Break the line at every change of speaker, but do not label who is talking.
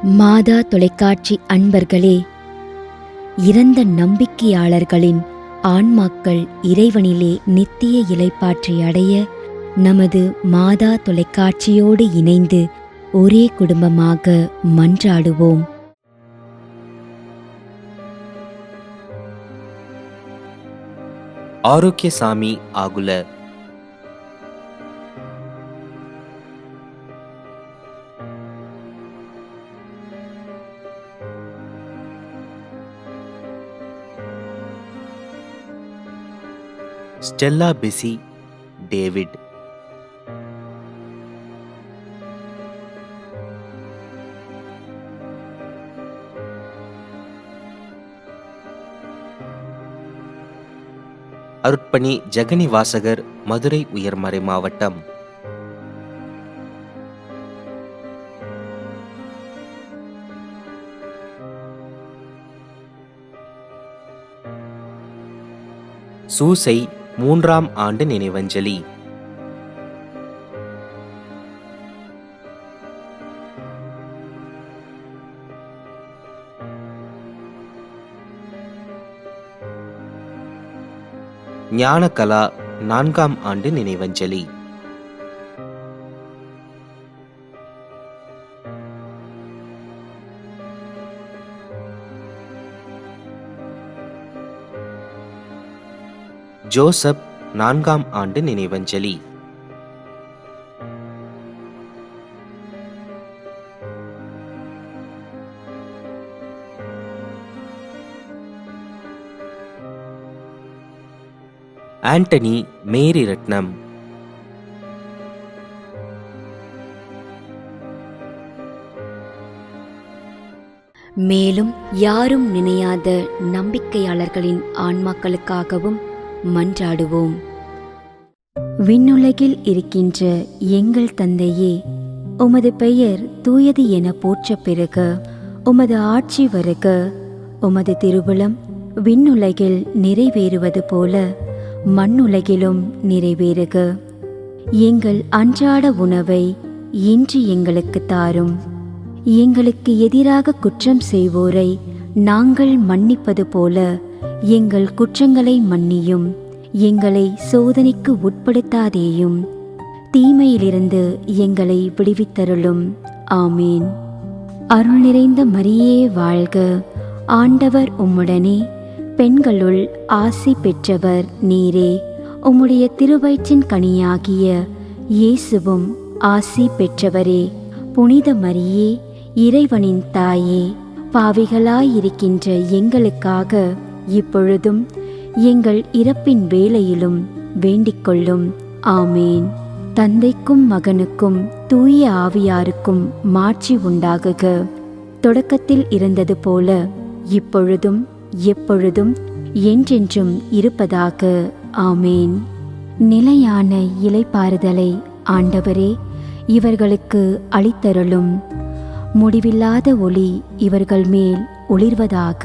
மாதா தொலைக்காட்சி அன்பர்களே, இறந்த நம்பிக்கையாளர்களின் ஆன்மாக்கள் இறைவனிலே நித்திய இளைப்பாற்றி அடைய நமது மாதா தொலைக்காட்சியோடு இணைந்து ஒரே குடும்பமாக மன்றாடுவோம்.
ஆரோக்கியசாமி ஆகுல. Stella Bessie David. அருட்பணி ஜெகனி வாசகர், மதுரை உயர்மறை மாவட்டம். சூசை 3ஆம் ஆண்டு நினைவஞ்சலி. ஞானகலா 4ஆம் ஆண்டு நினைவஞ்சலி. ஜோசப் 4ஆம் ஆண்டு நினைவஞ்சலி. ஆண்டனி மேரி ரத்னம்.
மேலும் யாரும் நினையாத நம்பிக்கையாளர்களின் ஆன்மாக்களுக்காகவும் மன்றாடுவோம். விண்ணுலகில் இருக்கின்ற எங்கள் தந்தையே, உமது பெயர் தூயது என போற்றப் பெறுக. உமது ஆட்சி வருக. உமது திருவுளம் விண்ணுலகில் நிறைவேறுவது போல மண்ணுலகிலும் நிறைவேறுக. எங்கள் அன்றாட உணவை இன்று எங்களுக்கு தாரும். எங்களுக்கு எதிராக குற்றம் செய்வோரை நாங்கள் மன்னிப்பது போல எங்கள் குற்றங்களை மன்னியும். எங்களை சோதனைக்கு உட்படுத்தாதேயும், தீமையிலிருந்து எங்களை விடுவித்தருளும். ஆமீன். அருள் நிறைந்த மரியே வாழ்க. ஆண்டவர் உம்முடனே, பெண்களுள் ஆசி பெற்றவர் நீரே. உம்முடைய திருவயிற்றின் கனியாகிய இயேசுவும் ஆசி பெற்றவரே. புனித மரியே, இறைவனின் தாயே, பாவிகளாயிருக்கின்ற எங்களுக்காக இப்பொழுதும் எங்கள் இறப்பின் வேளையிலும் வேண்டிக் கொள்ளும். ஆமேன். தந்தைக்கும் மகனுக்கும் தூய ஆவியாருக்கும் மாட்சி உண்டாகுக. தொடக்கத்தில் இருந்தது போல இப்பொழுதும் எப்பொழுதும் என்றென்றும் இருப்பதாக. ஆமேன். நிலையான இளைப்பாறுதலை ஆண்டவரே இவர்களுக்கு அளித்தருளும். முடிவில்லாத ஒளி இவர்கள் மேல் ஒளிர்வதாக.